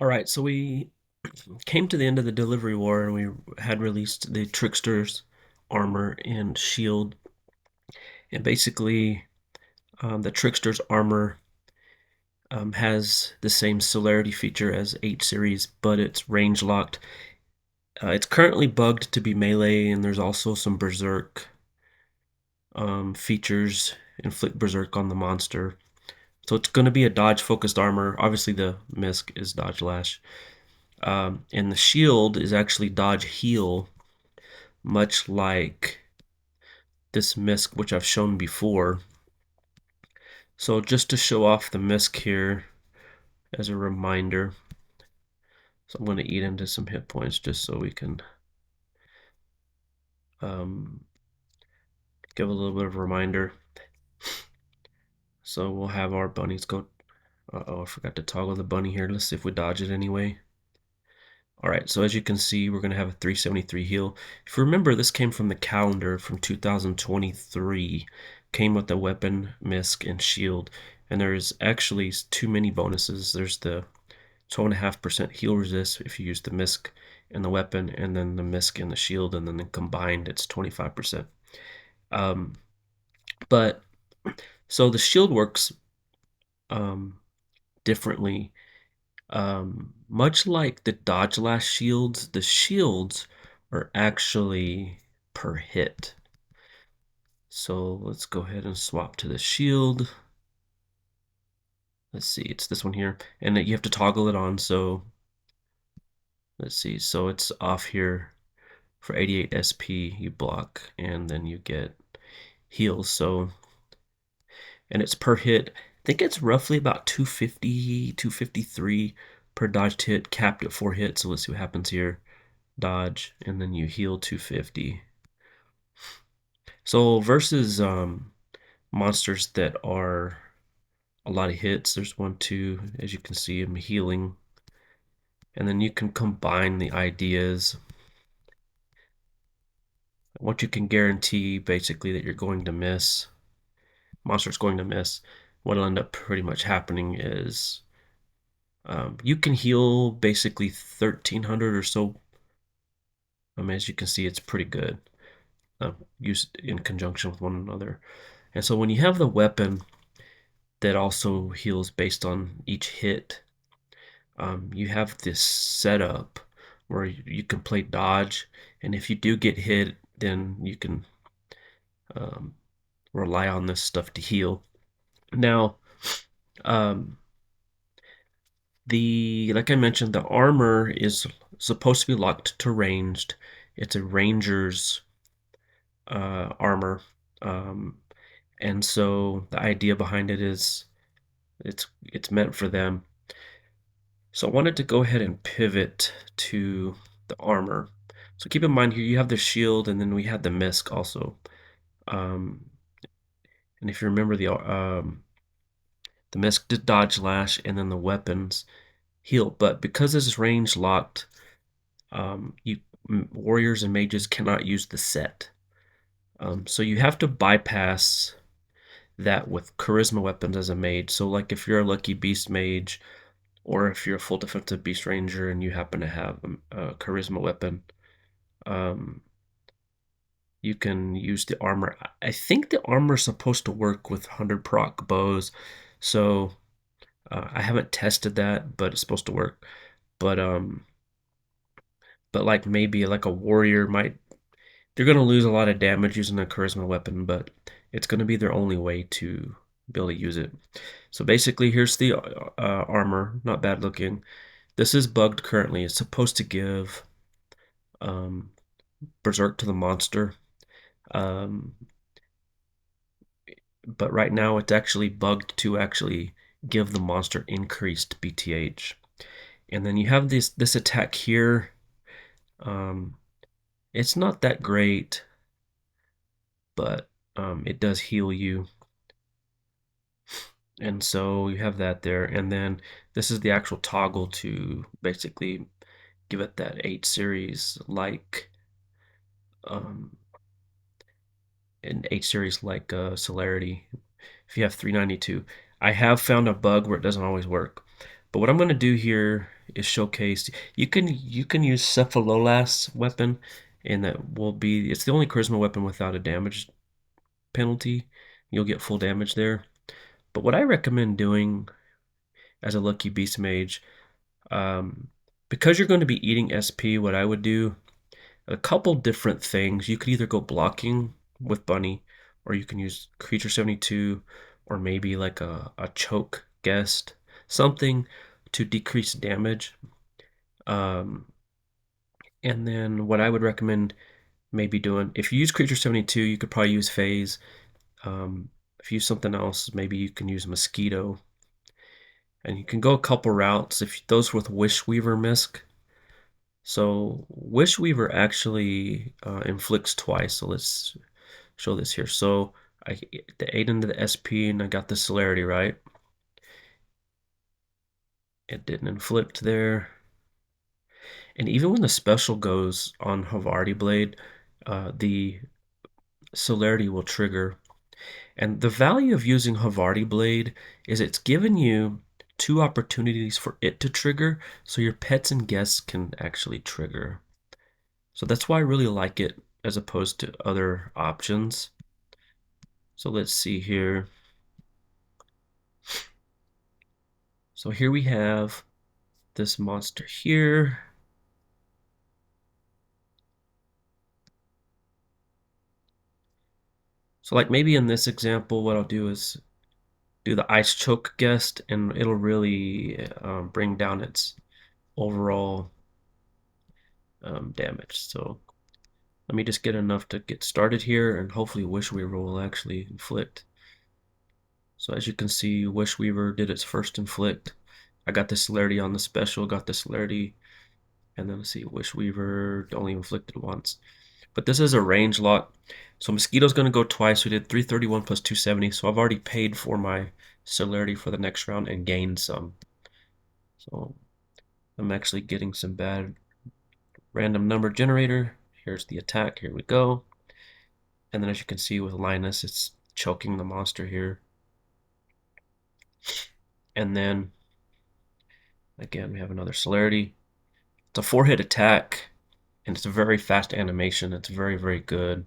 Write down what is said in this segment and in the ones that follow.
All right, so we came to the end of the delivery war and we had released the Trickster's armor and shield. And basically, the Trickster's armor has the same celerity feature as H series, but it's range locked. It's currently bugged to be melee, and there's also some berserk features, inflict berserk on the monster. So it's going to be a dodge focused armor. Obviously, the misc is dodge lash. And the shield is actually dodge heal, much like this misc, which I've shown before. So just to show off the misc here as a reminder, so I'm going to eat into some hit points just so we can um, give a little bit of a reminder. So we'll have our bunnies go. Uh-oh, I forgot to toggle the bunny here. Let's see if we dodge it anyway. All right, so as you can see, we're going to have a 373 heal. If you remember, this came from the calendar from 2023. Came with the weapon, misc, and shield. And there's actually too many bonuses. There's the 12.5% heal resist if you use the misc and the weapon, and then the misc and the shield, and then combined it's 25%. But so the shield works differently. Much like the dodge lash shields, the shields are actually per hit. So let's go ahead and swap to the shield. Let's see, it's this one here, and you have to toggle it on. So let's see, so it's off here for 88 SP. You block, and then you get heals. So, and it's per hit. I think it's roughly about 250, 253 per dodged hit, capped at 4 hits. So let's see what happens here. Dodge, and then you heal 250. So versus monsters that are a lot of hits, there's 1, 2, as you can see, I'm healing. And then you can combine the ideas. What you can guarantee basically that you're going to miss, monster's going to miss, what'll end up pretty much happening is you can heal basically 1300 or so. As you can see, it's pretty good. Used in conjunction with one another. And so when you have the weapon that also heals based on each hit, you have this setup where you can play dodge, and if you do get hit, then you can um, rely on this stuff to heal. Now, um, like I mentioned, the armor is supposed to be locked to ranged. It's a ranger's armor. Um, and so the idea behind it is it's meant for them. So I wanted to go ahead and pivot to the armor. So keep in mind here you have the shield, and then we had the misc also. Um, and if you remember, the misc did dodge lash, and then the weapons heal. But because this is range locked, you warriors and mages cannot use the set. So you have to bypass that with charisma weapons as a mage. So like if you're a lucky beast mage, or if you're a full defensive beast ranger and you happen to have a charisma weapon, um, you can use the armor. I think the armor is supposed to work with 100 proc bows, so I haven't tested that, but it's supposed to work. But like maybe like a warrior might, they're gonna lose a lot of damage using a charisma weapon, but it's gonna be their only way to be able to use it. So basically, here's the armor. Not bad looking. This is bugged currently. It's supposed to give um, berserk to the monster. Um, but right now it's actually bugged to actually give the monster increased BTH. And then you have this attack here. Um, it's not that great, but it does heal you. And so you have that there. And then this is the actual toggle to basically give it that 8 series like um, an 8 series like celerity if you have 392. I have found a bug where it doesn't always work, But what I'm going to do here is showcase. You can use Cephalola's weapon, and that will be it's the only charisma weapon without a damage penalty. You'll get full damage there. But what I recommend doing as a lucky beast mage, um, because you're going to be eating SP, what I would do a couple different things. You could either go blocking with Bunny, or you can use Creature 72, or maybe like a choke guest, something to decrease damage. Um, and then what I would recommend maybe doing, if you use Creature 72, you could probably use Phase. If you use something else, maybe you can use Mosquito. And you can go a couple routes. If those with Wishweaver Misc. So Wishweaver actually inflicts twice. So let's show this here. So I ate into the SP and I got the celerity right. It didn't inflict there. And even when the special goes on Havarti Blade, the celerity will trigger. And the value of using Havarti Blade is it's given you two opportunities for it to trigger, so your pets and guests can actually trigger. So that's why I really like it as opposed to other options. So let's see here. So here we have this monster here. So like maybe in this example, what I'll do is do the ice choke guest, and it'll really bring down its overall damage. So let me just get enough to get started here, and hopefully Wishweaver will actually inflict. So as you can see, Wishweaver did its first inflict. I got the celerity on the special, got the celerity, and then let's see, Wishweaver only inflicted once. But this is a range lot. So Mosquito's going to go twice. We did 331 plus 270. So I've already paid for my celerity for the next round and gained some. So I'm actually getting some bad random number generator. Here's the attack. Here we go. And then as you can see with Linus, it's choking the monster here. And then again, we have another celerity. It's a 4-hit attack, and it's a very fast animation. It's very, very good.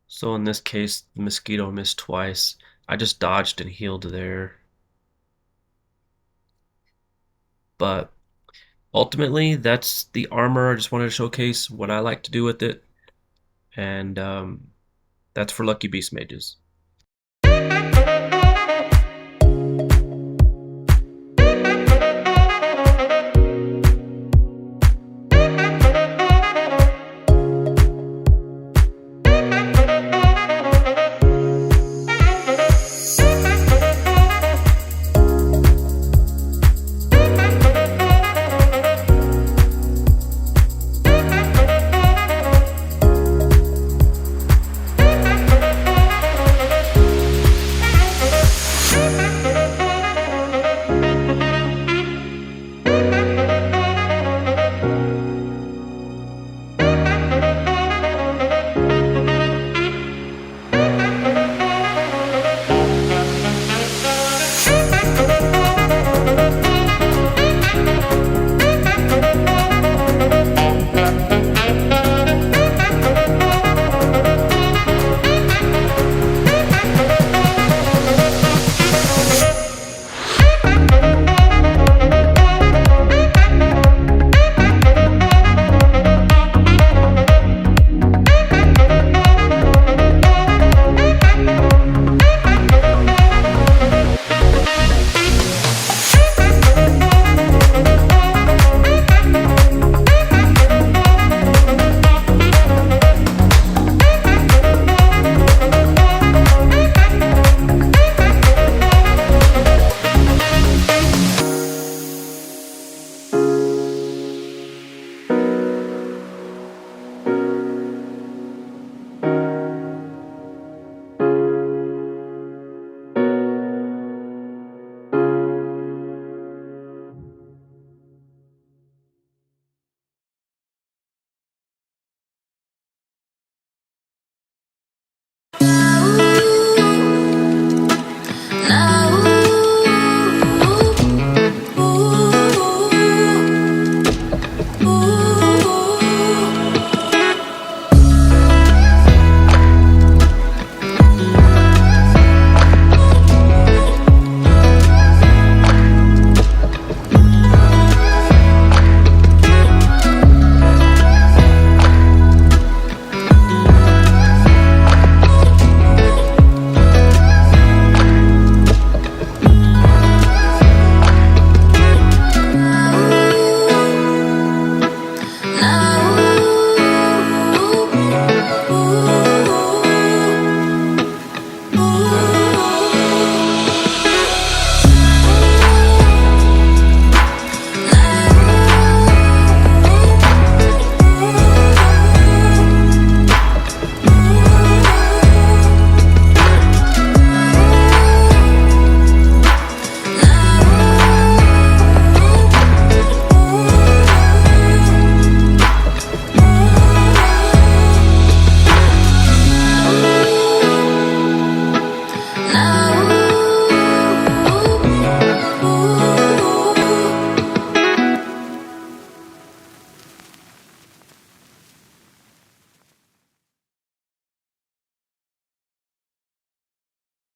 So in this case, the Mosquito missed twice. I just dodged and healed there. But ultimately, that's the armor. I just wanted to showcase what I like to do with it. And that's for Lucky Beast Mages.